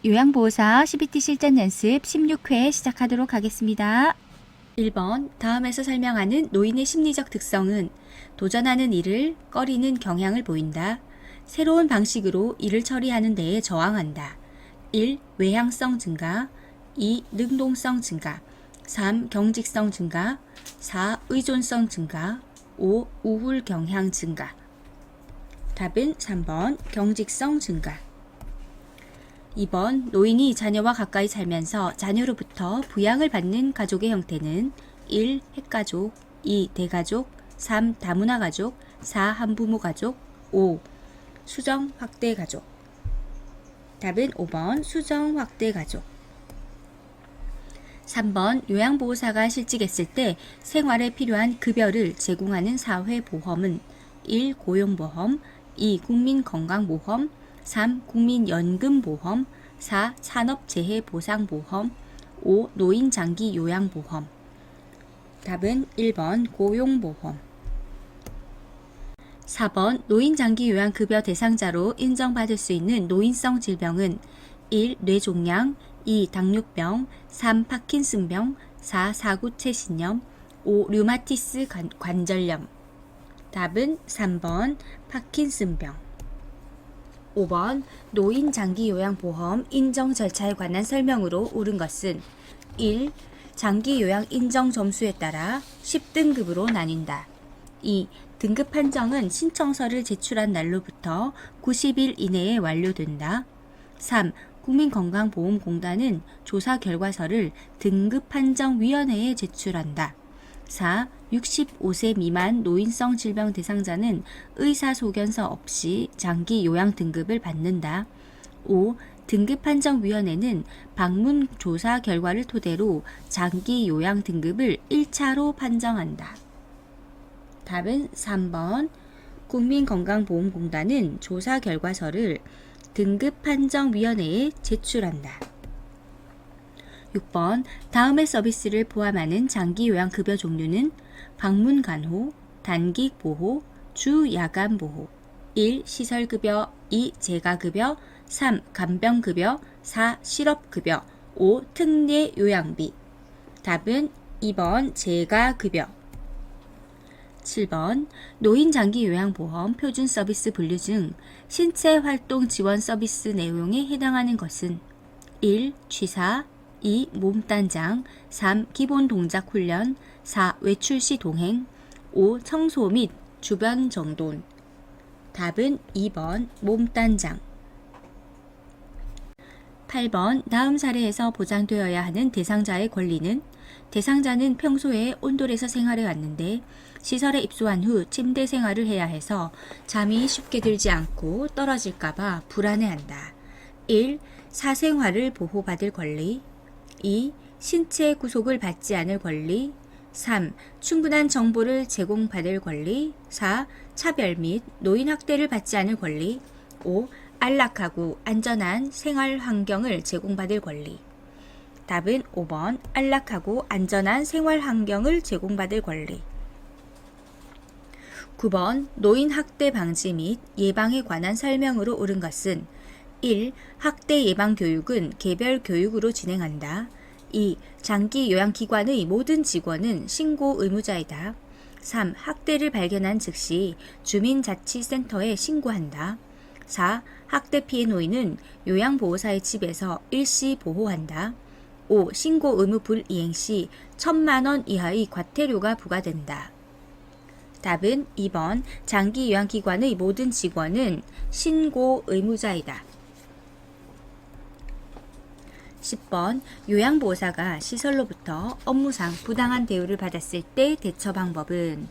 요양보호사 CBT 실전 연습 16회 시작하도록 하겠습니다. 1번, 다음에서 설명하는 노인의 심리적 특성은 도전하는 일을 꺼리는 경향을 보인다. 새로운 방식으로 일을 처리하는 데에 저항한다. 1. 외향성 증가 2. 능동성 증가 3. 경직성 증가 4. 의존성 증가 5. 우울 경향 증가. 답은 3번 경직성 증가. 2번 노인이 자녀와 가까이 살면서 자녀로부터 부양을 받는 가족의 형태는 1. 핵가족 2. 대가족 3. 다문화 가족 4. 한부모 가족 5. 수정 확대 가족. 답은 5번 수정 확대 가족. 3번 요양보호사가 실직했을 때 생활에 필요한 급여를 제공하는 사회보험은 1. 고용보험 2. 국민건강보험 3. 국민연금보험 4. 산업재해보상보험 5. 노인장기요양보험. 답은 1번 고용보험. 4번 노인장기요양급여 대상자로 인정받을 수 있는 노인성 질병은 1. 뇌종양 2. 당뇨병 3. 파킨슨병 4. 사구체신염 5. 류마티스 관절염. 답은 3번 파킨슨병. 5번 노인장기요양보험 인정 절차에 관한 설명으로 옳은 것은 1. 장기요양 인정 점수에 따라 10등급으로 나뉜다. 2. 등급 판정은 신청서를 제출한 날로부터 90일 이내에 완료된다. 3. 국민건강보험공단은 조사 결과서를 등급판정위원회에 제출한다. 4. 65세 미만 노인성 질병 대상자는 의사소견서 없이 장기 요양 등급을 받는다. 5. 등급판정위원회는 방문 조사 결과를 토대로 장기 요양 등급을 1차로 판정한다. 답은 3번 국민건강보험공단은 조사 결과서를 등급판정위원회에 제출한다. 6번 다음의 서비스를 포함하는 장기요양급여 종류는 방문간호, 단기보호, 주야간보호 1. 시설급여 2. 재가급여 3. 간병급여 4. 실업급여 5. 특례요양비. 답은 2번 재가급여. 7번 노인장기요양보험 표준서비스 분류 중 신체활동 지원 서비스 내용에 해당하는 것은 1. 취사 2. 몸단장 3. 기본 동작 훈련 4. 외출 시 동행 5. 청소 및 주변 정돈. 답은 2번 몸단장. 8번 다음 사례에서 보장되어야 하는 대상자의 권리는 대상자는 평소에 온돌에서 생활해 왔는데 시설에 입소한 후 침대 생활을 해야 해서 잠이 쉽게 들지 않고 떨어질까봐 불안해한다. 1. 사생활을 보호받을 권리 2. 신체 구속을 받지 않을 권리 3. 충분한 정보를 제공받을 권리 4. 차별 및 노인 학대를 받지 않을 권리 5. 안락하고 안전한 생활 환경을 제공받을 권리. 답은 5번 안락하고 안전한 생활 환경을 제공받을 권리. 9번 노인 학대 방지 및 예방에 관한 설명으로 옳은 것은 1. 학대 예방 교육은 개별 교육으로 진행한다. 2. 장기 요양기관의 모든 직원은 신고 의무자이다. 3. 학대를 발견한 즉시 주민자치센터에 신고한다. 4. 학대 피해 노인은 요양보호사의 집에서 일시 보호한다. 5. 신고 의무 불이행 시 1,000만 원 이하의 과태료가 부과된다. 답은 2번 장기 요양기관의 모든 직원은 신고 의무자이다. 10번 요양보호사가 시설로부터 업무상 부당한 대우를 받았을 때 대처 방법은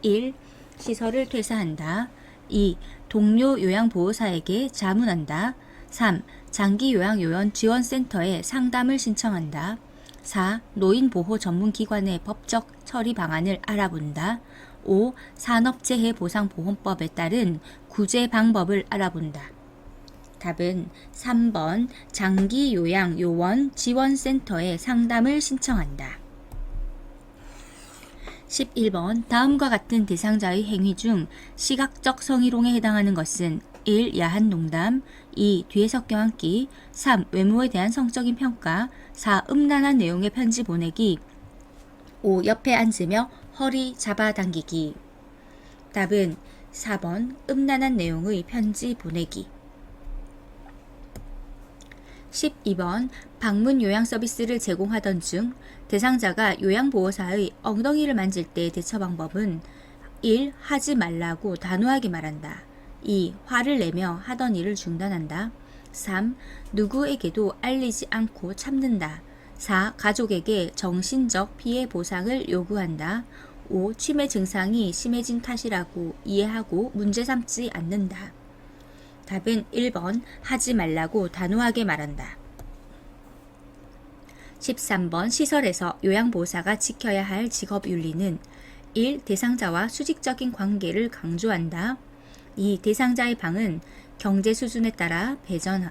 1. 시설을 퇴사한다. 2. 동료 요양보호사에게 자문한다. 3. 장기요양요원지원센터에 상담을 신청한다. 4. 노인보호 전문기관의 법적 처리 방안을 알아본다. 5. 산업재해보상보험법에 따른 구제 방법을 알아본다. 답은 3번 장기요양요원지원센터에 상담을 신청한다. 11번 다음과 같은 대상자의 행위 중 시각적 성희롱에 해당하는 것은 1. 야한 농담 2. 뒤에서 껴안기 3. 외모에 대한 성적인 평가 4. 음란한 내용의 편지 보내기 5. 옆에 앉으며 허리 잡아당기기. 답은 4번 음란한 내용의 편지 보내기. 12번 방문 요양 서비스를 제공하던 중 대상자가 요양보호사의 엉덩이를 만질 때 대처 방법은 1. 하지 말라고 단호하게 말한다. 2. 화를 내며 하던 일을 중단한다. 3. 누구에게도 알리지 않고 참는다. 4. 가족에게 정신적 피해 보상을 요구한다. 5. 치매 증상이 심해진 탓이라고 이해하고 문제 삼지 않는다. 답은 1번 하지 말라고 단호하게 말한다. 13번 시설에서 요양보호사가 지켜야 할 직업윤리는 1. 대상자와 수직적인 관계를 강조한다. 2. 대상자의 방은 경제 수준에 따라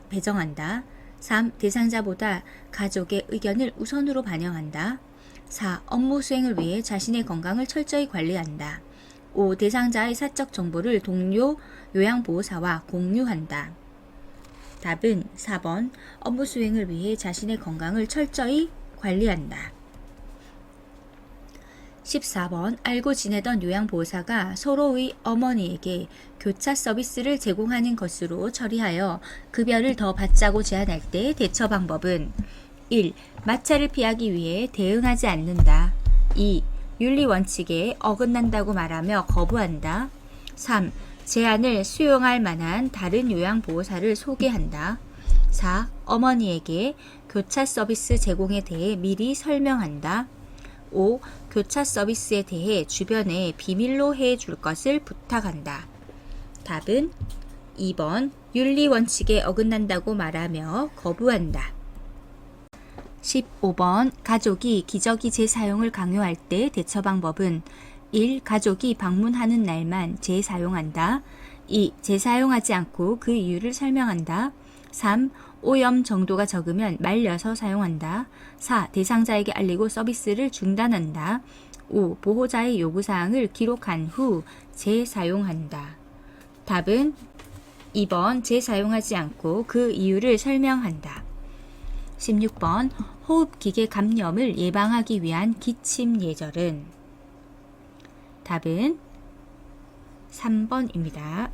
배정한다. 3. 대상자보다 가족의 의견을 우선으로 반영한다. 4. 업무 수행을 위해 자신의 건강을 철저히 관리한다. 5. 대상자의 사적 정보를 동료 요양보호사와 공유한다. 답은 4번 업무 수행을 위해 자신의 건강을 철저히 관리한다. 14번 알고 지내던 요양보호사가 서로의 어머니에게 교차 서비스를 제공하는 것으로 처리하여 급여를 더 받자고 제안할 때 대처 방법은 1. 마찰을 피하기 위해 대응하지 않는다. 2. 윤리 원칙에 어긋난다고 말하며 거부한다. 3. 제안을 수용할 만한 다른 요양보호사를 소개한다. 4. 어머니에게 교차 서비스 제공에 대해 미리 설명한다. 5. 교차 서비스에 대해 주변에 비밀로 해줄 것을 부탁한다. 답은 2번 윤리 원칙에 어긋난다고 말하며 거부한다. 15번 가족이 기저귀 재사용을 강요할 때 대처 방법은 1. 가족이 방문하는 날만 재사용한다. 2. 재사용하지 않고 그 이유를 설명한다. 3. 오염 정도가 적으면 말려서 사용한다. 4. 대상자에게 알리고 서비스를 중단한다. 5. 보호자의 요구사항을 기록한 후 재사용한다. 답은 2번 재사용하지 않고 그 이유를 설명한다. 16번 호흡기계 감염을 예방하기 위한 기침 예절은 답은 3번입니다.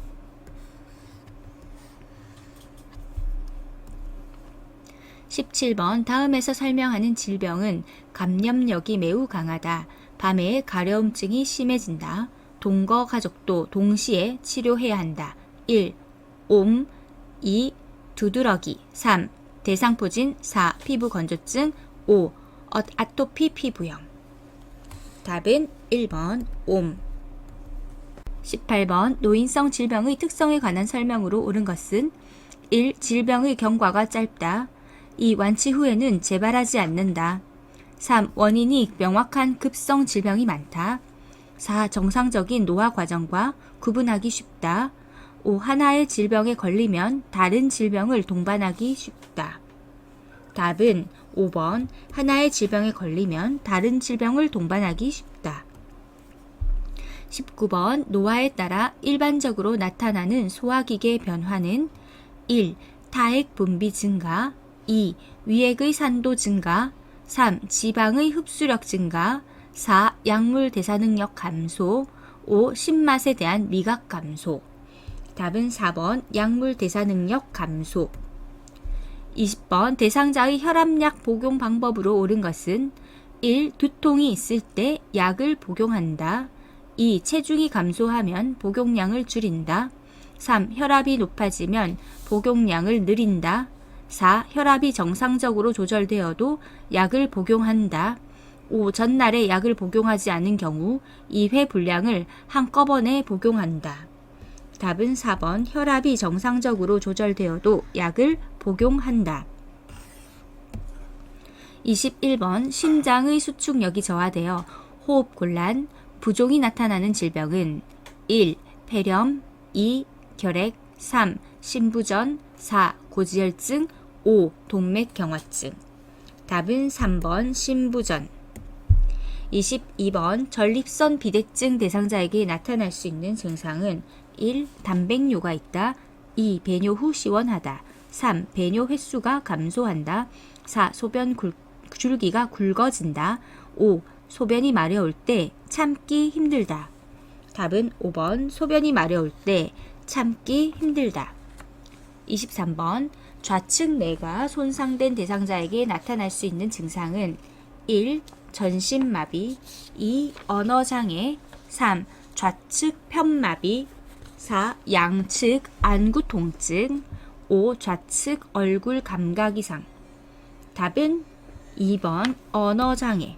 17번 다음에서 설명하는 질병은 감염력이 매우 강하다. 밤에 가려움증이 심해진다. 동거 가족도 동시에 치료해야 한다. 1. 옴 2. 두드러기 3. 대상포진 4. 피부 건조증 5. 아토피 피부염. 답은 1번 옴. 18번 노인성 질병의 특성에 관한 설명으로 옳은 것은 1. 질병의 경과가 짧다. 2. 완치 후에는 재발하지 않는다. 3. 원인이 명확한 급성 질병이 많다. 4. 정상적인 노화 과정과 구분하기 쉽다. 5. 하나의 질병에 걸리면 다른 질병을 동반하기 쉽다. 답은 5번 하나의 질병에 걸리면 다른 질병을 동반하기 쉽다. 19번 노화에 따라 일반적으로 나타나는 소화기계 변화는 1. 타액 분비 증가 2. 위액의 산도 증가 3. 지방의 흡수력 증가 4. 약물 대사 능력 감소 5. 신맛에 대한 미각 감소. 답은 4번 약물 대사 능력 감소. 20번 대상자의 혈압약 복용 방법으로 옳은 것은 1. 두통이 있을 때 약을 복용한다. 2. 체중이 감소하면 복용량을 줄인다. 3. 혈압이 높아지면 복용량을 늘린다. 4. 혈압이 정상적으로 조절되어도 약을 복용한다. 5. 전날에 약을 복용하지 않은 경우 2회 분량을 한꺼번에 복용한다. 답은 4번 혈압이 정상적으로 조절되어도 약을 복용한다. 21번 심장의 수축력이 저하되어 호흡곤란, 부종이 나타나는 질병은 1. 폐렴 2. 결핵 3. 신부전 4. 고지혈증 5. 동맥경화증. 답은 3번 신부전. 22번 전립선 비대증 대상자에게 나타날 수 있는 증상은 1. 단백뇨가 있다. 2. 배뇨 후 시원하다. 3. 배뇨 횟수가 감소한다. 4. 소변 줄기가 굵어진다. 5. 소변이 마려울 때 참기 힘들다. 답은 5번 소변이 마려울 때 참기 힘들다. 23번 좌측 뇌가 손상된 대상자에게 나타날 수 있는 증상은 1. 전신마비 2. 언어장애 3. 좌측 편마비 4. 양측 안구 통증 5. 좌측 얼굴 감각 이상. 답은 2번 언어장애.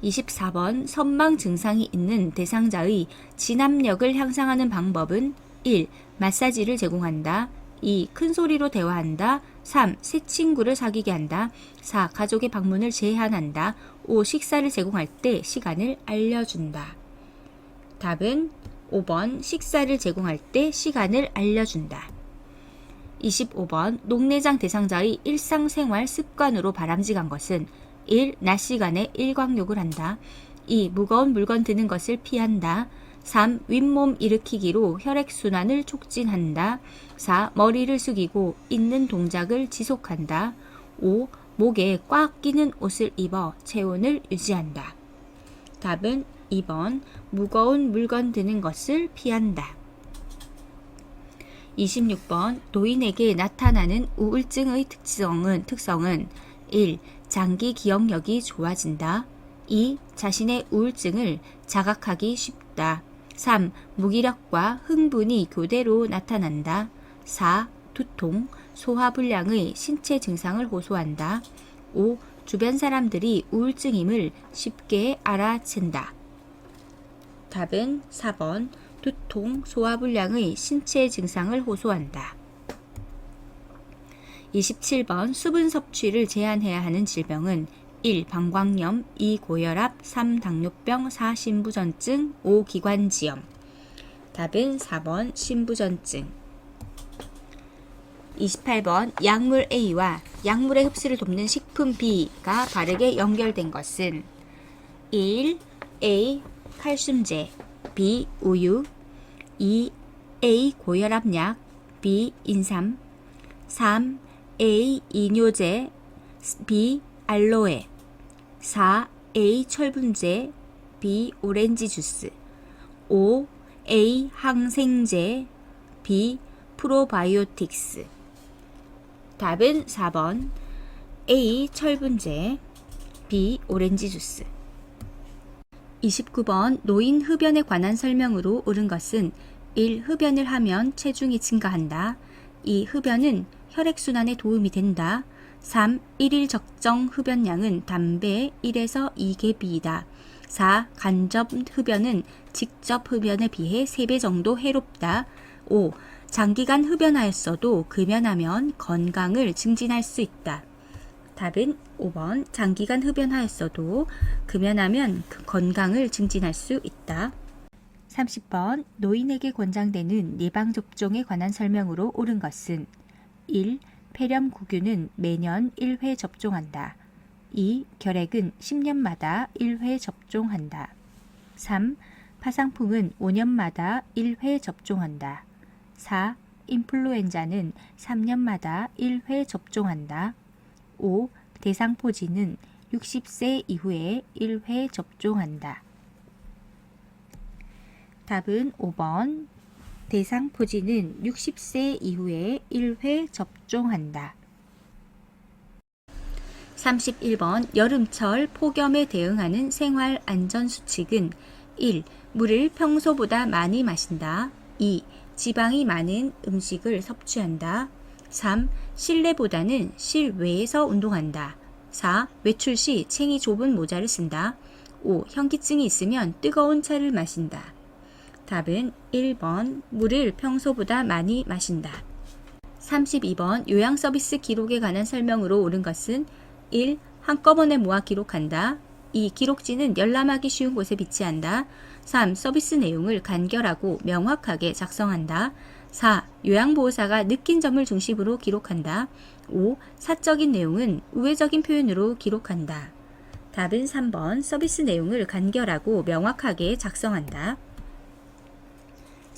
24번 선망 증상이 있는 대상자의 진압력을 향상하는 방법은 1. 마사지를 제공한다. 2. 큰 소리로 대화한다. 3. 새 친구를 사귀게 한다. 4. 가족의 방문을 제한한다. 5. 식사를 제공할 때 시간을 알려준다. 답은 5번 식사를 제공할 때 시간을 알려준다. 25번 녹내장 대상자의 일상생활 습관으로 바람직한 것은 1. 낮 시간에 일광욕을 한다. 2. 무거운 물건 드는 것을 피한다. 3. 윗몸 일으키기로 혈액순환을 촉진한다. 4. 머리를 숙이고 있는 동작을 지속한다. 5. 목에 꽉 끼는 옷을 입어 체온을 유지한다. 답은 2번 무거운 물건 드는 것을 피한다. 26번 노인에게 나타나는 우울증의 특성은 1. 장기 기억력이 좋아진다. 2. 자신의 우울증을 자각하기 쉽다. 3. 무기력과 흥분이 교대로 나타난다. 4. 두통, 소화불량의 신체 증상을 호소한다. 5. 주변 사람들이 우울증임을 쉽게 알아챈다. 답은 4번 두통, 소화불량의 신체 증상을 호소한다. 27번 수분 섭취를 제한해야 하는 질병은 1. 방광염 2. 고혈압 3. 당뇨병 4. 신부전증 5. 기관지염. 답은 4번 신부전증. 28번 약물 A와 약물의 흡수를 돕는 식품 B가 바르게 연결된 것은 1. A. 칼슘제 B. 우유 2. A. 고혈압약 B. 인삼 3. A. 이뇨제 B. 알로에 4. A. 철분제 B. 오렌지 주스 5. A. 항생제 B. 프로바이오틱스. 답은 4번 A. 철분제 B. 오렌지 주스. 29번 노인 흡연에 관한 설명으로 옳은 것은 1. 흡연을 하면 체중이 증가한다. 2. 흡연은 혈액순환에 도움이 된다. 3. 1일 적정 흡연량은 담배 1에서 2개 비이다. 4. 간접 흡연은 직접 흡연에 비해 3배 정도 해롭다. 5. 장기간 흡연하였어도 금연하면 건강을 증진할 수 있다. 답은 5번 장기간 흡연하였어도 금연하면 건강을 증진할 수 있다. 30번 노인에게 권장되는 예방접종에 관한 설명으로 옳은 것은 1. 폐렴구균은 매년 1회 접종한다. 2. 결핵은 10년마다 1회 접종한다. 3. 파상풍은 5년마다 1회 접종한다. 4. 인플루엔자는 3년마다 1회 접종한다. 5. 대상포진은 60세 이후에 1회 접종한다. 답은 5번 대상포진은 60세 이후에 1회 접종한다. 31번 여름철 폭염에 대응하는 생활 안전 수칙은 1. 물을 평소보다 많이 마신다. 2. 지방이 많은 음식을 섭취한다. 3. 실내보다는 실외에서 운동한다. 4. 외출 시 챙이 좁은 모자를 쓴다. 5. 현기증이 있으면 뜨거운 차를 마신다. 답은 1번 물을 평소보다 많이 마신다. 32번 요양 서비스 기록에 관한 설명으로 옳은 것은 1. 한꺼번에 모아 기록한다. 2. 기록지는 열람하기 쉬운 곳에 비치한다. 3. 서비스 내용을 간결하고 명확하게 작성한다. 4. 요양보호사가 느낀 점을 중심으로 기록한다. 5. 사적인 내용은 우회적인 표현으로 기록한다. 답은 3번 서비스 내용을 간결하고 명확하게 작성한다.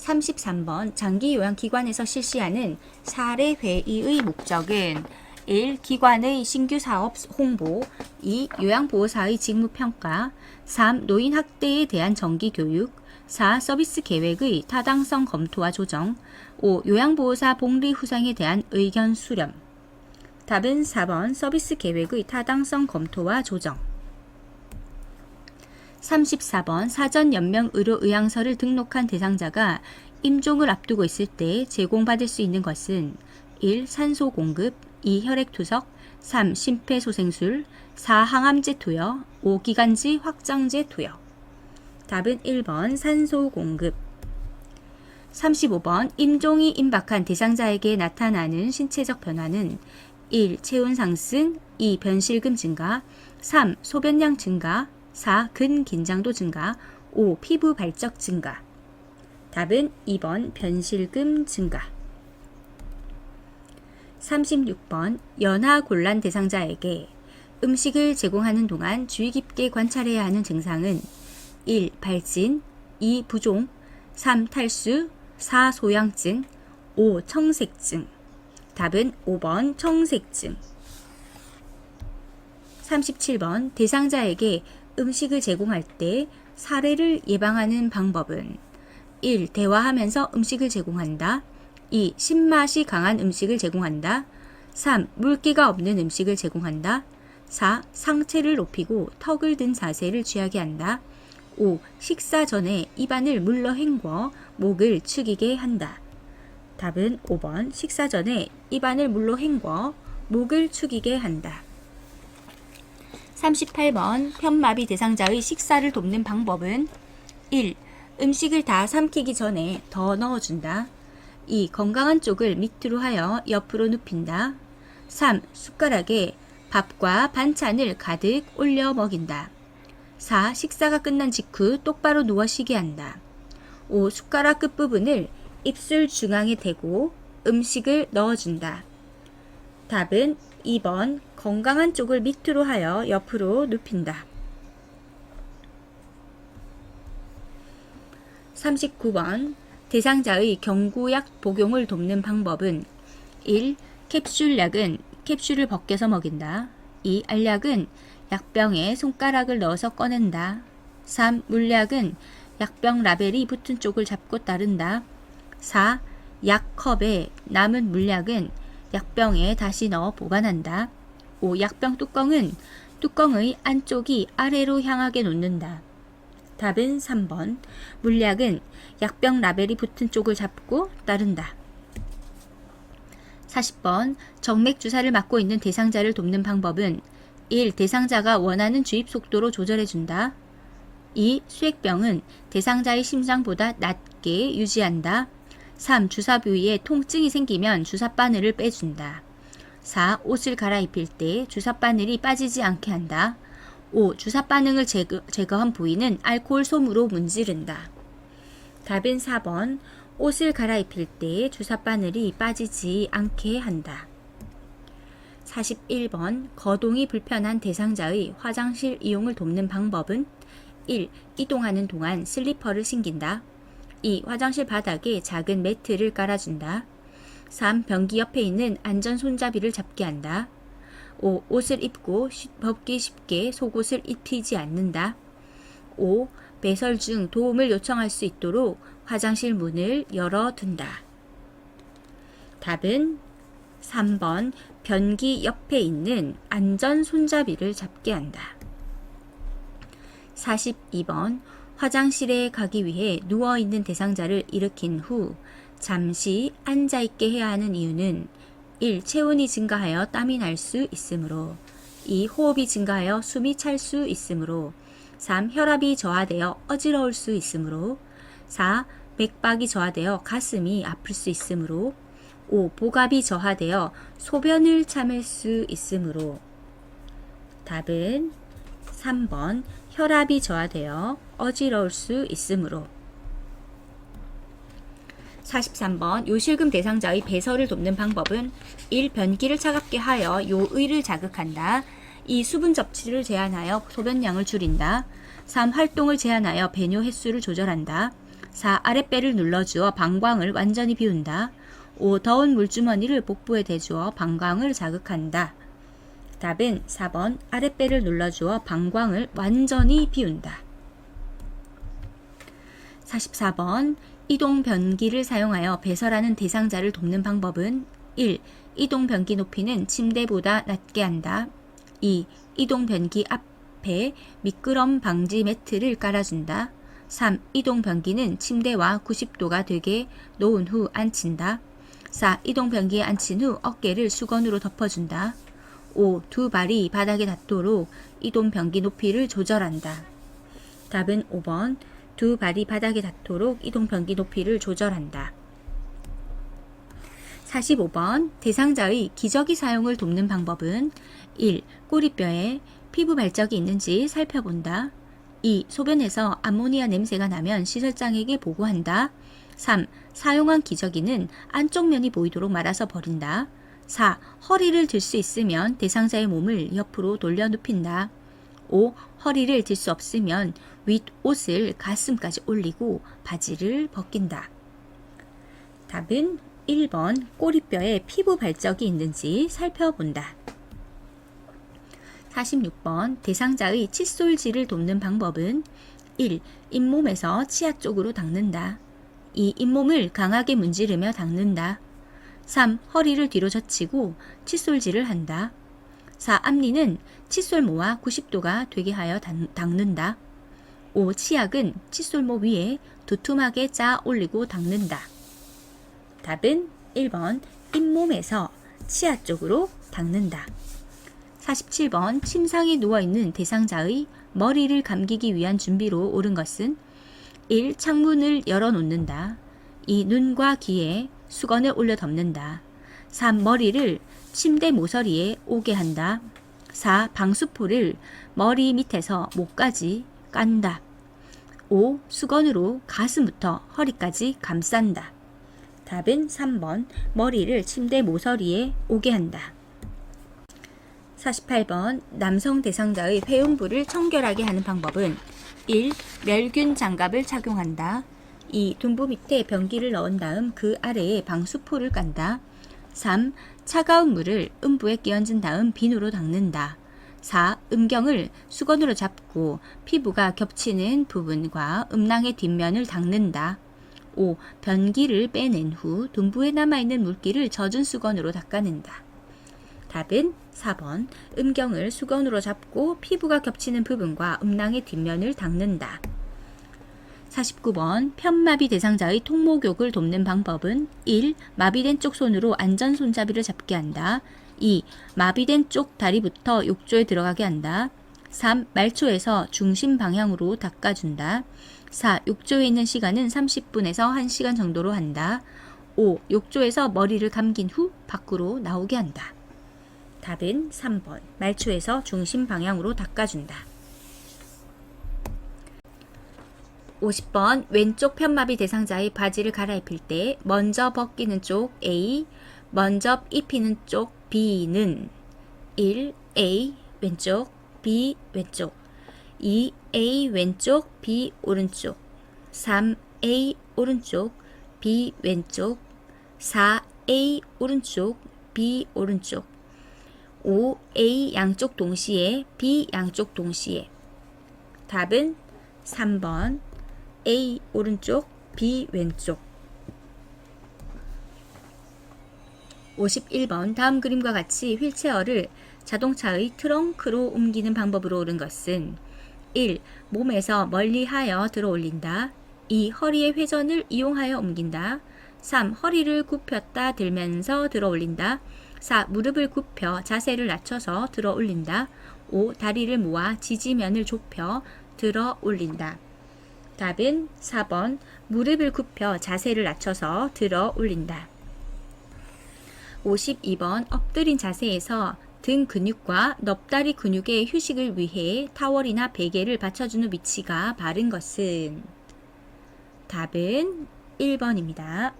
33번 장기 요양기관에서 실시하는 사례 회의의 목적은 1. 기관의 신규 사업 홍보 2. 요양보호사의 직무평가 3. 노인 학대에 대한 정기교육 4. 서비스 계획의 타당성 검토와 조정 5. 요양보호사 복리 후상에 대한 의견 수렴. 답은 4번 서비스 계획의 타당성 검토와 조정. 34번 사전 연명 의료 의향서를 등록한 대상자가 임종을 앞두고 있을 때 제공받을 수 있는 것은 1. 산소 공급 2. 혈액 투석 3. 심폐소생술 4. 항암제 투여 5. 기관지 확장제 투여. 답은 1번 산소 공급. 35번 임종이 임박한 대상자에게 나타나는 신체적 변화는 1. 체온 상승 2. 변실금 증가 3. 소변량 증가 4. 근긴장도 증가 5. 피부 발적 증가. 답은 2번 변실금 증가. 36번 연하곤란 대상자에게 음식을 제공하는 동안 주의 깊게 관찰해야 하는 증상은 1. 발진 2. 부종 3. 탈수 4. 소양증 5. 청색증. 답은 5번 청색증. 37번 대상자에게 음식을 제공할 때 사례를 예방하는 방법은 1. 대화하면서 음식을 제공한다 2. 신맛이 강한 음식을 제공한다 3. 물기가 없는 음식을 제공한다 4. 상체를 높이고 턱을 든 자세를 취하게 한다 5. 식사 전에 입안을 물러 헹궈 목을 축이게 한다. 답은 5번 식사 전에 입안을 물로 헹궈 목을 축이게 한다. 38번 편마비 대상자의 식사를 돕는 방법은 1. 음식을 다 삼키기 전에 더 넣어준다. 2. 건강한 쪽을 밑으로 하여 옆으로 눕힌다. 3. 숟가락에 밥과 반찬을 가득 올려 먹인다. 4. 식사가 끝난 직후 똑바로 누워 쉬게 한다. 5. 숟가락 끝부분을 입술 중앙에 대고 음식을 넣어준다. 답은 2번 건강한 쪽을 밑으로 하여 옆으로 눕힌다. 39번 대상자의 경구약 복용을 돕는 방법은 1. 캡슐약은 캡슐을 벗겨서 먹인다. 2. 알약은 약병에 손가락을 넣어서 꺼낸다. 3. 물약은 약병 라벨이 붙은 쪽을 잡고 따른다. 4. 약컵에 남은 물약은 약병에 다시 넣어 보관한다. 5. 약병 뚜껑은 뚜껑의 안쪽이 아래로 향하게 놓는다. 답은 3번. 물약은 약병 라벨이 붙은 쪽을 잡고 따른다. 40번. 정맥 주사를 맞고 있는 대상자를 돕는 방법은 1. 대상자가 원하는 주입 속도로 조절해준다. 2. 수액병은 대상자의 심장보다 낮게 유지한다. 3. 주사 부위에 통증이 생기면 주사 바늘을 빼준다. 4. 옷을 갈아입힐 때 주사 바늘이 빠지지 않게 한다. 5. 주사 바늘을 제거한 부위는 알코올 솜으로 문지른다. 답은 4번. 옷을 갈아입힐 때 주사 바늘이 빠지지 않게 한다. 41번. 거동이 불편한 대상자의 화장실 이용을 돕는 방법은 1. 이동하는 동안 슬리퍼를 신긴다. 2. 화장실 바닥에 작은 매트를 깔아준다. 3. 변기 옆에 있는 안전 손잡이를 잡게 한다. 5. 옷을 입고 벗기 쉽게 속옷을 입히지 않는다. 5. 배설 중 도움을 요청할 수 있도록 화장실 문을 열어둔다. 답은 3번. 변기 옆에 있는 안전 손잡이를 잡게 한다. 42번. 화장실에 가기 위해 누워있는 대상자를 일으킨 후 잠시 앉아있게 해야 하는 이유는 1. 체온이 증가하여 땀이 날 수 있으므로 2. 호흡이 증가하여 숨이 찰 수 있으므로 3. 혈압이 저하되어 어지러울 수 있으므로 4. 맥박이 저하되어 가슴이 아플 수 있으므로 5. 복압이 저하되어 소변을 참을 수 있으므로. 답은 3번. 혈압이 저하되어 어지러울 수 있으므로. 43번. 요실금 대상자의 배설을 돕는 방법은 1. 변기를 차갑게 하여 요의를 자극한다. 2. 수분 접치를 제한하여 소변량을 줄인다. 3. 활동을 제한하여 배뇨 횟수를 조절한다. 4. 아랫배를 눌러주어 방광을 완전히 비운다. 5. 더운 물주머니를 복부에 대주어 방광을 자극한다. 답은 4번 아랫배를 눌러주어 방광을 완전히 비운다. 44번 이동변기를 사용하여 배설하는 대상자를 돕는 방법은 1. 이동변기 높이는 침대보다 낮게 한다. 2. 이동변기 앞에 미끄럼 방지 매트를 깔아준다. 3. 이동변기는 침대와 90도가 되게 놓은 후 앉힌다. 4. 이동변기에 앉힌 후 어깨를 수건으로 덮어준다. 5. 두 발이 바닥에 닿도록 이동변기 높이를 조절한다. 답은 5번 두 발이 바닥에 닿도록 이동변기 높이를 조절한다. 45번 대상자의 기저귀 사용을 돕는 방법은 1. 꼬리뼈에 피부 발적이 있는지 살펴본다. 2. 소변에서 암모니아 냄새가 나면 시설장에게 보고한다. 3. 사용한 기저귀는 안쪽 면이 보이도록 말아서 버린다. 4. 허리를 들 수 있으면 대상자의 몸을 옆으로 돌려 눕힌다. 5. 허리를 들 수 없으면 윗옷을 가슴까지 올리고 바지를 벗긴다. 답은 1번 꼬리뼈에 피부 발적이 있는지 살펴본다. 46번 대상자의 칫솔질을 돕는 방법은 1. 잇몸에서 치아 쪽으로 닦는다. 2. 잇몸을 강하게 문지르며 닦는다. 3. 허리를 뒤로 젖히고 칫솔질을 한다. 4. 앞니는 칫솔모와 90도가 되게 하여 닦는다. 5. 치약은 칫솔모 위에 두툼하게 짜 올리고 닦는다. 답은 1번 잇몸에서 치아 쪽으로 닦는다. 47번 침상에 누워있는 대상자의 머리를 감기기 위한 준비로 옳은 것은 1. 창문을 열어놓는다. 2. 눈과 귀에 수건을 올려 덮는다. 3. 머리를 침대 모서리에 오게 한다. 4. 방수포를 머리 밑에서 목까지 깐다. 5. 수건으로 가슴부터 허리까지 감싼다. 답은 3번 머리를 침대 모서리에 오게 한다. 48번 남성 대상자의 회음부를 청결하게 하는 방법은 1. 멸균 장갑을 착용한다. 2. 둔부 밑에 변기를 넣은 다음 그 아래에 방수포를 깐다. 3. 차가운 물을 음부에 끼얹은 다음 비누로 닦는다. 4. 음경을 수건으로 잡고 피부가 겹치는 부분과 음낭의 뒷면을 닦는다. 5. 변기를 빼낸 후 둔부에 남아있는 물기를 젖은 수건으로 닦아낸다. 답은 4번 음경을 수건으로 잡고 피부가 겹치는 부분과 음낭의 뒷면을 닦는다. 49번 편마비 대상자의 통목욕을 돕는 방법은 1. 마비된 쪽 손으로 안전 손잡이를 잡게 한다. 2. 마비된 쪽 다리부터 욕조에 들어가게 한다. 3. 말초에서 중심 방향으로 닦아준다. 4. 욕조에 있는 시간은 30분에서 1시간 정도로 한다. 5. 욕조에서 머리를 감긴 후 밖으로 나오게 한다. 답은 3번 말초에서 중심 방향으로 닦아준다. 50번 왼쪽 편마비 대상자의 바지를 갈아입힐 때 먼저 벗기는 쪽 A, 먼저 입히는 쪽 B는 1. A 왼쪽, B 왼쪽, 2. A 왼쪽, B 오른쪽, 3. A 오른쪽, B 왼쪽, 4. A 오른쪽, B 오른쪽, 5. A 양쪽 동시에, B 양쪽 동시에. 답은 3번 A 오른쪽, B 왼쪽. 51번 다음 그림과 같이 휠체어를 자동차의 트렁크로 옮기는 방법으로 옳은 것은 1. 몸에서 멀리하여 들어 올린다. 2. 허리의 회전을 이용하여 옮긴다. 3. 허리를 굽혔다 들면서 들어 올린다. 4. 무릎을 굽혀 자세를 낮춰서 들어 올린다. 5. 다리를 모아 지지면을 좁혀 들어 올린다. 답은 4번 무릎을 굽혀 자세를 낮춰서 들어 올린다. 52번 엎드린 자세에서 등 근육과 넙다리 근육의 휴식을 위해 타월이나 베개를 받쳐주는 위치가 바른 것은 답은 1번입니다.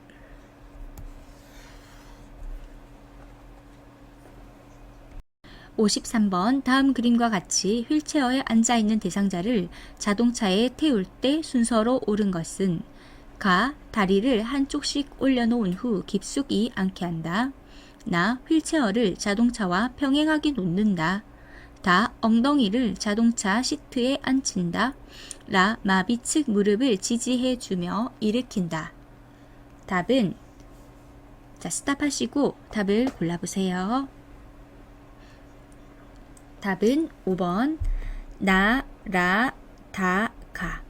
53번 다음 그림과 같이 휠체어에 앉아있는 대상자를 자동차에 태울 때 순서로 옳은 것은 가. 다리를 한쪽씩 올려놓은 후 깊숙이 앉게 한다. 나. 휠체어를 자동차와 평행하게 놓는다. 다. 엉덩이를 자동차 시트에 앉힌다. 라. 마비 측 무릎을 지지해주며 일으킨다. 답은 자, 스탑하시고 답을 골라보세요. 답은 5번 나, 라, 다, 가.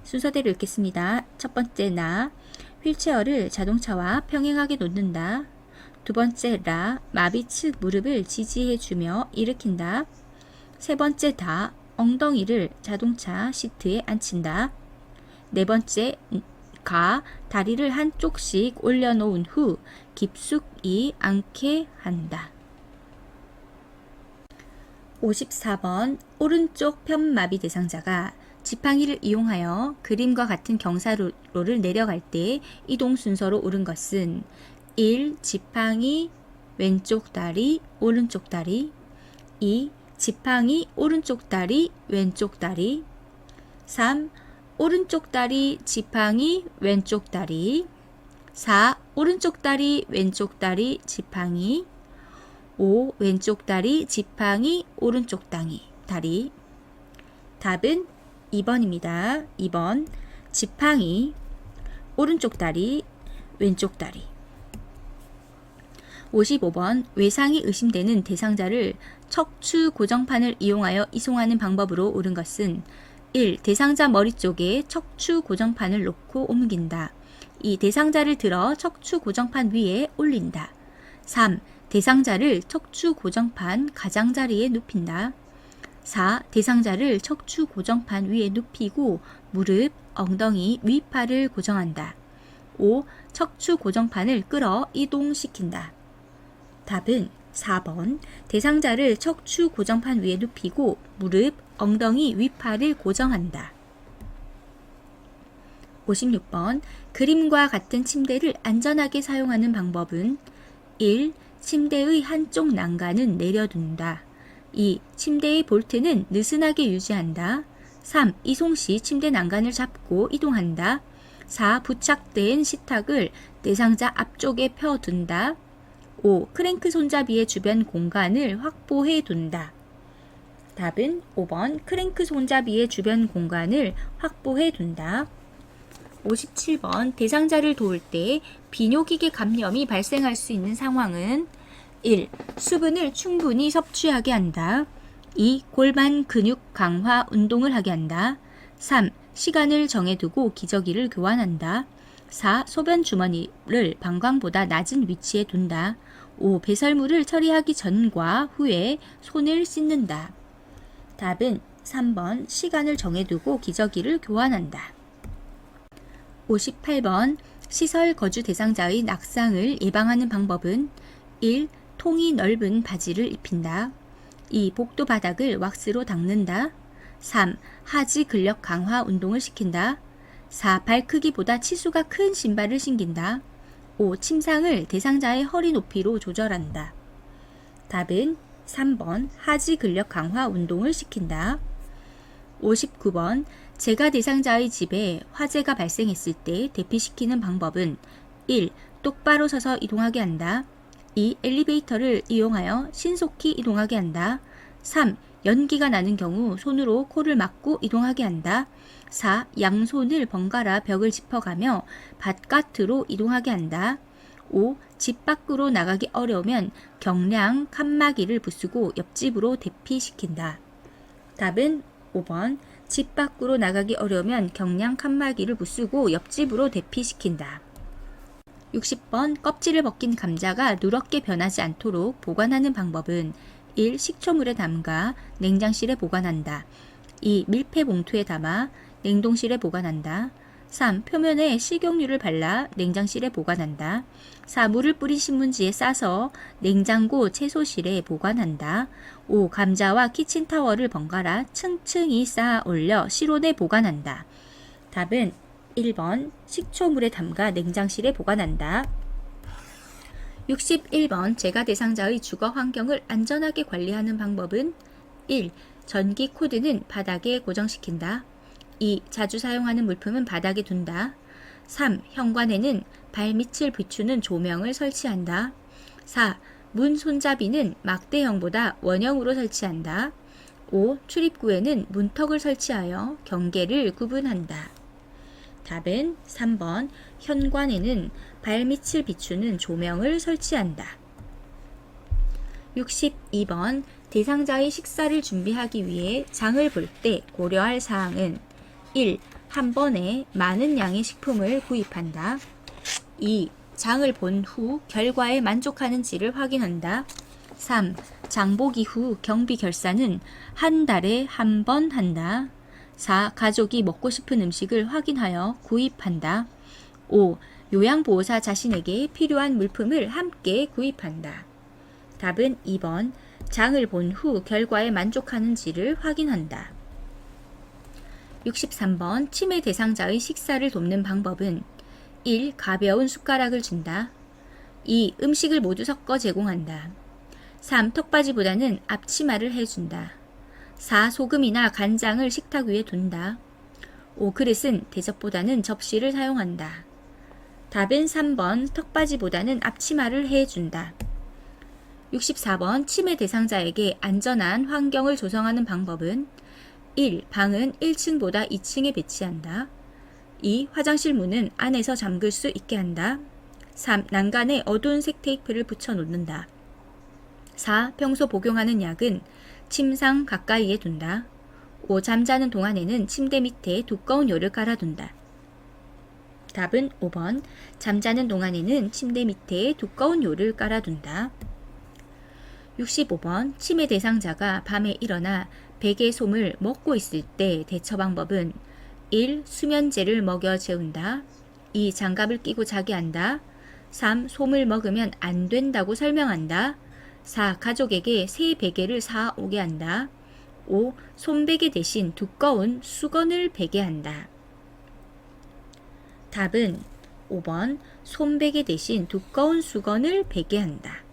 순서대로 읽겠습니다. 첫 번째 나, 휠체어를 자동차와 평행하게 놓는다. 두 번째 라, 마비 측 무릎을 지지해주며 일으킨다. 세 번째 다, 엉덩이를 자동차 시트에 앉힌다. 네 번째 가, 다리를 한쪽씩 올려놓은 후 깊숙이 앉게 한다. 54번 오른쪽 편마비 대상자가 지팡이를 이용하여 그림과 같은 경사로를 내려갈 때 이동 순서로 옳은 것은 1. 지팡이 왼쪽 다리 오른쪽 다리 2. 지팡이 오른쪽 다리 왼쪽 다리 3. 오른쪽 다리 지팡이 왼쪽 다리 4. 오른쪽 다리 왼쪽 다리 지팡이 5. 왼쪽 다리 지팡이 오른쪽 다리. 답은 2번입니다. 2번 지팡이 오른쪽 다리 왼쪽 다리. 55번 외상이 의심되는 대상자를 척추 고정판을 이용하여 이송하는 방법으로 옳은 것은 1. 대상자 머리 쪽에 척추 고정판을 놓고 옮긴다. 2. 대상자를 들어 척추 고정판 위에 올린다. 3. 대상자를 척추 고정판 가장자리에 눕힌다. 4. 대상자를 척추 고정판 위에 눕히고 무릎, 엉덩이, 위팔을 고정한다. 5. 척추 고정판을 끌어 이동시킨다. 답은 4번 대상자를 척추 고정판 위에 눕히고 무릎, 엉덩이, 위팔을 고정한다. 56번 그림과 같은 침대를 안전하게 사용하는 방법은 1. 침대의 한쪽 난간은 내려둔다. 2. 침대의 볼트는 느슨하게 유지한다. 3. 이송 시 침대 난간을 잡고 이동한다. 4. 부착된 식탁을 대상자 앞쪽에 펴둔다. 5. 크랭크 손잡이의 주변 공간을 확보해 둔다. 답은 5번 크랭크 손잡이의 주변 공간을 확보해 둔다. 57번 대상자를 도울 때 비뇨기계 감염이 발생할 수 있는 상황은 1. 수분을 충분히 섭취하게 한다. 2. 골반 근육 강화 운동을 하게 한다. 3. 시간을 정해두고 기저귀를 교환한다. 4. 소변 주머니를 방광보다 낮은 위치에 둔다. 5. 배설물을 처리하기 전과 후에 손을 씻는다. 답은 3번 시간을 정해두고 기저귀를 교환한다. 58번 시설 거주 대상자의 낙상을 예방하는 방법은 1. 통이 넓은 바지를 입힌다. 2. 복도 바닥을 왁스로 닦는다. 3. 하지 근력 강화 운동을 시킨다. 4. 발 크기보다 치수가 큰 신발을 신긴다. 5. 침상을 대상자의 허리 높이로 조절한다. 답은 3번 하지 근력 강화 운동을 시킨다. 59번 재가 대상자의 집에 화재가 발생했을 때 대피시키는 방법은 1. 똑바로 서서 이동하게 한다. 2. 엘리베이터를 이용하여 신속히 이동하게 한다. 3. 연기가 나는 경우 손으로 코를 막고 이동하게 한다. 4. 양손을 번갈아 벽을 짚어가며 바깥으로 이동하게 한다. 5. 집 밖으로 나가기 어려우면 경량 칸막이를 부수고 옆집으로 대피시킨다. 답은 5번 집 밖으로 나가기 어려우면 경량 칸막이를 부수고 옆집으로 대피시킨다. 60번 껍질을 벗긴 감자가 누렇게 변하지 않도록 보관하는 방법은 1. 식초물에 담가 냉장실에 보관한다. 2. 밀폐 봉투에 담아 냉동실에 보관한다. 3. 표면에 식용유를 발라 냉장실에 보관한다. 4. 물을 뿌린 신문지에 싸서 냉장고 채소실에 보관한다. 5. 감자와 키친타월을 번갈아 층층이 쌓아 올려 실온에 보관한다. 답은 1번 식초물에 담가 냉장실에 보관한다. 61번 재가 대상자의 주거 환경을 안전하게 관리하는 방법은 1. 전기 코드는 바닥에 고정시킨다. 2. 자주 사용하는 물품은 바닥에 둔다. 3. 현관에는 발밑을 비추는 조명을 설치한다. 4. 문 손잡이는 막대형보다 원형으로 설치한다. 5. 출입구에는 문턱을 설치하여 경계를 구분한다. 답은 3번 현관에는 발밑을 비추는 조명을 설치한다. 62번 대상자의 식사를 준비하기 위해 장을 볼 때 고려할 사항은 1. 한 번에 많은 양의 식품을 구입한다. 2. 장을 본 후 결과에 만족하는지를 확인한다. 3. 장보기 후 경비 결산은 한 달에 한 번 한다. 4. 가족이 먹고 싶은 음식을 확인하여 구입한다. 5. 요양보호사 자신에게 필요한 물품을 함께 구입한다. 답은 2번 장을 본 후 결과에 만족하는지를 확인한다. 63번 치매 대상자의 식사를 돕는 방법은 1. 가벼운 숟가락을 준다. 2. 음식을 모두 섞어 제공한다. 3. 턱받이보다는 앞치마를 해준다. 4. 소금이나 간장을 식탁 위에 둔다. 5. 그릇은 대접보다는 접시를 사용한다. 답은 3번 턱받이보다는 앞치마를 해준다. 64번 치매 대상자에게 안전한 환경을 조성하는 방법은 1. 방은 1층보다 2층에 배치한다. 2. 화장실 문은 안에서 잠글 수 있게 한다. 3. 난간에 어두운 색 테이프를 붙여 놓는다. 4. 평소 복용하는 약은 침상 가까이에 둔다. 5. 잠자는 동안에는 침대 밑에 두꺼운 요를 깔아둔다. 답은 5번 잠자는 동안에는 침대 밑에 두꺼운 요를 깔아둔다. 65번 치매 대상자가 밤에 일어나 베개 솜을 먹고 있을 때 대처 방법은 1. 수면제를 먹여 재운다. 2. 장갑을 끼고 자게 한다. 3. 솜을 먹으면 안 된다고 설명한다. 4. 가족에게 새 베개를 사 오게 한다. 5. 솜베개 대신 두꺼운 수건을 베게 한다. 답은 5번 솜베개 대신 두꺼운 수건을 베게 한다.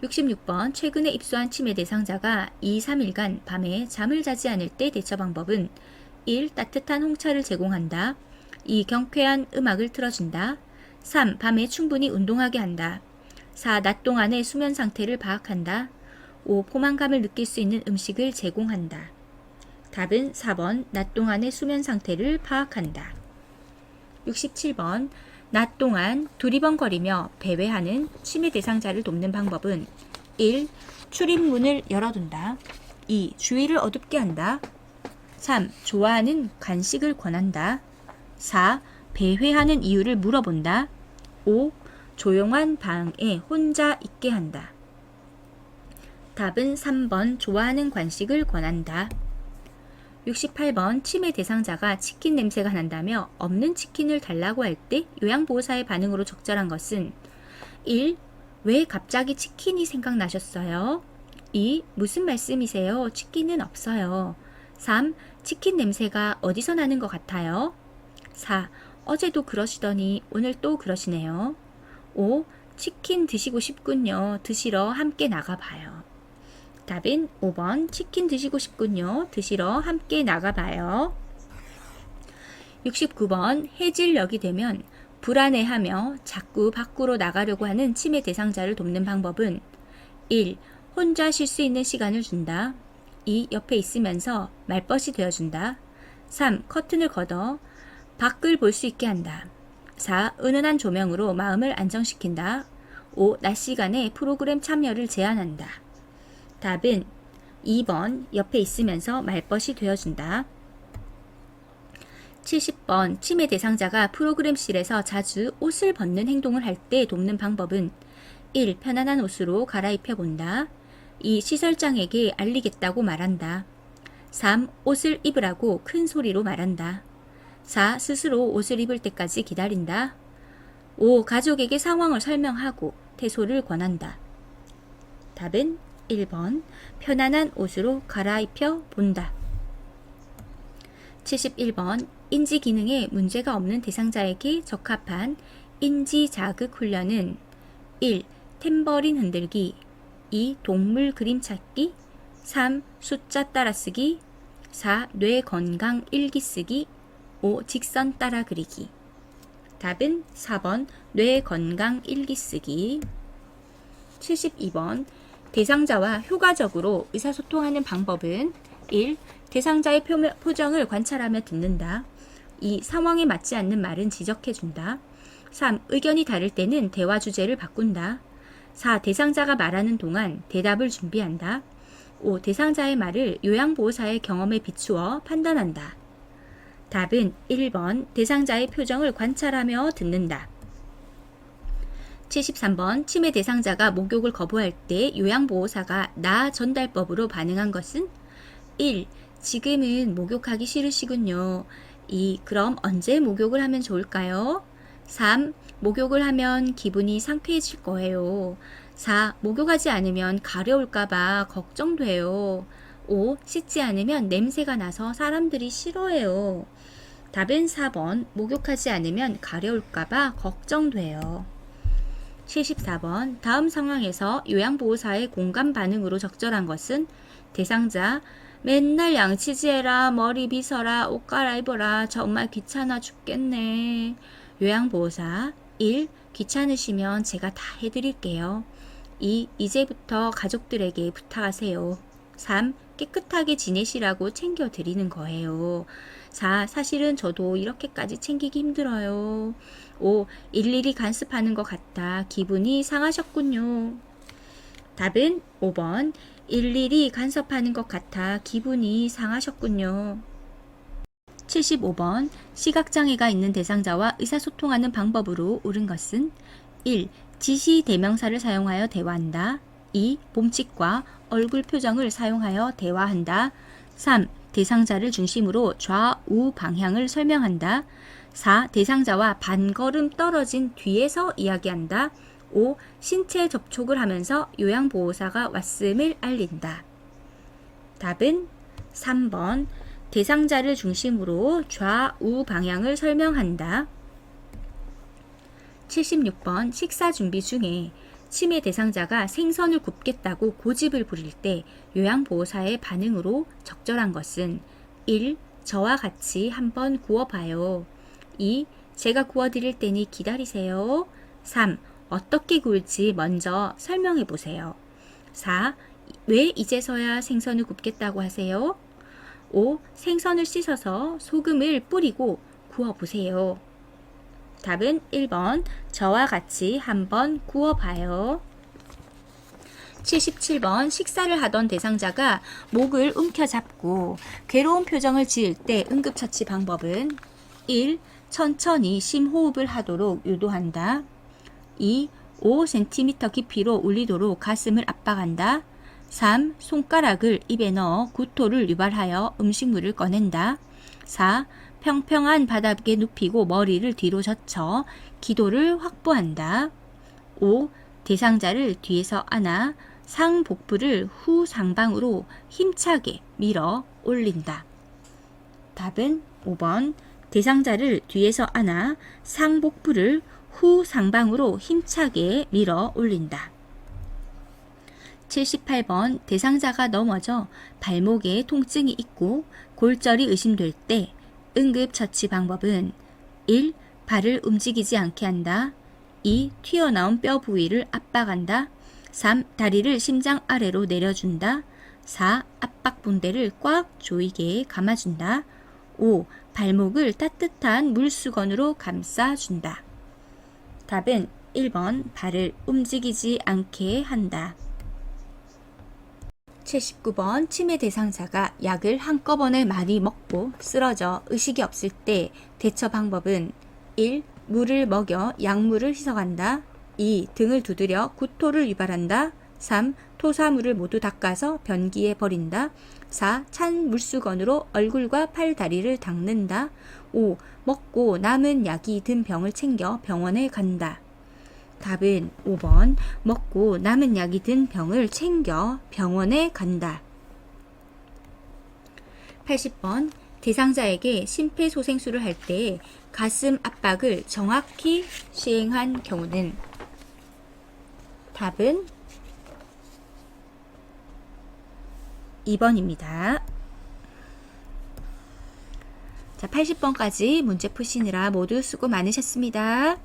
66번 최근에 입소한 치매 대상자가 2, 3일간 밤에 잠을 자지 않을 때 대처 방법은 1. 따뜻한 홍차를 제공한다. 2. 경쾌한 음악을 틀어준다. 3. 밤에 충분히 운동하게 한다. 4. 낮 동안의 수면 상태를 파악한다. 5. 포만감을 느낄 수 있는 음식을 제공한다. 답은 4번 낮 동안의 수면 상태를 파악한다. 67번 낮 동안 두리번거리며 배회하는 치매 대상자를 돕는 방법은 1. 출입문을 열어둔다. 2. 주위를 어둡게 한다. 3. 좋아하는 간식을 권한다. 4. 배회하는 이유를 물어본다. 5. 조용한 방에 혼자 있게 한다. 답은 3번 좋아하는 간식을 권한다. 68번 치매 대상자가 치킨 냄새가 난다며 없는 치킨을 달라고 할 때 요양보호사의 반응으로 적절한 것은 1. 왜 갑자기 치킨이 생각나셨어요? 2. 무슨 말씀이세요? 치킨은 없어요. 3. 치킨 냄새가 어디서 나는 것 같아요? 4. 어제도 그러시더니 오늘 또 그러시네요. 5. 치킨 드시고 싶군요. 드시러 함께 나가봐요. 답은 5번 치킨 드시고 싶군요. 드시러 함께 나가봐요. 69번 해질녘이 되면 불안해하며 자꾸 밖으로 나가려고 하는 치매 대상자를 돕는 방법은 1. 혼자 쉴 수 있는 시간을 준다. 2. 옆에 있으면서 말벗이 되어준다. 3. 커튼을 걷어 밖을 볼 수 있게 한다. 4. 은은한 조명으로 마음을 안정시킨다. 5. 낮 시간에 프로그램 참여를 제한한다. 답은 2번 옆에 있으면서 말벗이 되어준다. 70번 치매 대상자가 프로그램실에서 자주 옷을 벗는 행동을 할 때 돕는 방법은 1. 편안한 옷으로 갈아입혀 본다. 2. 시설장에게 알리겠다고 말한다. 3. 옷을 입으라고 큰 소리로 말한다. 4. 스스로 옷을 입을 때까지 기다린다. 5. 가족에게 상황을 설명하고 퇴소를 권한다. 답은 1번 편안한 옷으로 갈아입혀 본다. 71번 인지 기능에 문제가 없는 대상자에게 적합한 인지 자극 훈련은 1. 탬버린 흔들기 2. 동물 그림 찾기 3. 숫자 따라쓰기 4. 뇌 건강 일기 쓰기. 5. 직선 따라 그리기. 답은 4번 뇌 건강 일기 쓰기. 72번 대상자와 효과적으로 의사소통하는 방법은 1. 대상자의 표정을 관찰하며 듣는다. 2. 상황에 맞지 않는 말은 지적해준다. 3. 의견이 다를 때는 대화 주제를 바꾼다. 4. 대상자가 말하는 동안 대답을 준비한다. 5. 대상자의 말을 요양보호사의 경험에 비추어 판단한다. 답은 1번 대상자의 표정을 관찰하며 듣는다. 73번 치매 대상자가 목욕을 거부할 때 요양보호사가 나 전달법으로 반응한 것은 1. 지금은 목욕하기 싫으시군요. 2. 그럼 언제 목욕을 하면 좋을까요? 3. 목욕을 하면 기분이 상쾌해질 거예요. 4. 목욕하지 않으면 가려울까봐 걱정돼요. 5. 씻지 않으면 냄새가 나서 사람들이 싫어해요. 답은 4번 목욕하지 않으면 가려울까봐 걱정돼요. 74번 다음 상황에서 요양보호사의 공감 반응으로 적절한 것은 대상자 맨날 양치질해라, 머리 빗어라, 옷 갈아입어라, 정말 귀찮아 죽겠네. 요양보호사 1. 귀찮으시면 제가 다 해드릴게요. 2. 이제부터 가족들에게 부탁하세요. 3. 깨끗하게 지내시라고 챙겨드리는 거예요. 4. 사실은 저도 이렇게까지 챙기기 힘들어요. 5. 일일이 간섭하는 것 같아 기분이 상하셨군요. 답은 5번 일일이 간섭하는 것 같아 기분이 상하셨군요. 75번 시각장애가 있는 대상자와 의사소통하는 방법으로 옳은 것은 1. 지시 대명사를 사용하여 대화한다. 2. 몸짓과 얼굴 표정을 사용하여 대화한다. 3. 대상자를 중심으로 좌우 방향을 설명한다. 4. 대상자와 반걸음 떨어진 뒤에서 이야기한다. 5. 신체 접촉을 하면서 요양보호사가 왔음을 알린다. 답은 3번 대상자를 중심으로 좌우 방향을 설명한다. 76번 식사 준비 중에 치매 대상자가 생선을 굽겠다고 고집을 부릴 때 요양보호사의 반응으로 적절한 것은 1. 저와 같이 한번 구워봐요. 2. 제가 구워드릴 테니 기다리세요. 3. 어떻게 구울지 먼저 설명해보세요. 4. 왜 이제서야 생선을 굽겠다고 하세요? 5. 생선을 씻어서 소금을 뿌리고 구워보세요. 답은 1번 저와 같이 한번 구워봐요. 77번 식사를 하던 대상자가 목을 움켜잡고 괴로운 표정을 지을 때 응급처치 방법은 1. 천천히 심호흡을 하도록 유도한다. 2. 5cm 깊이로 울리도록 가슴을 압박한다. 3. 손가락을 입에 넣어 구토를 유발하여 음식물을 꺼낸다. 4. 평평한 바닥에 눕히고 머리를 뒤로 젖혀 기도를 확보한다. 5. 대상자를 뒤에서 안아 상복부를 후상방으로 힘차게 밀어 올린다. 답은 5번 대상자를 뒤에서 안아 상복부를 후상방으로 힘차게 밀어 올린다. 78번 대상자가 넘어져 발목에 통증이 있고 골절이 의심될 때 응급처치 방법은 1. 발을 움직이지 않게 한다. 2. 튀어나온 뼈 부위를 압박한다. 3. 다리를 심장 아래로 내려준다. 4. 압박본대를 꽉 조이게 감아준다. 5. 발목을 따뜻한 물수건으로 감싸준다. 답은 1번 발을 움직이지 않게 한다. 79번 치매 대상자가 약을 한꺼번에 많이 먹고 쓰러져 의식이 없을 때 대처 방법은 1. 물을 먹여 약물을 희석한다. 2. 등을 두드려 구토를 유발한다. 3. 토사물을 모두 닦아서 변기에 버린다. 4. 찬 물수건으로 얼굴과 팔, 다리를 닦는다. 5. 먹고 남은 약이 든 병을 챙겨 병원에 간다. 답은 5번 먹고 남은 약이 든 병을 챙겨 병원에 간다. 80번 대상자에게 심폐소생술을 할 때 가슴 압박을 정확히 시행한 경우는 답은 2번입니다. 자, 80번까지 문제 푸시느라 모두 수고 많으셨습니다.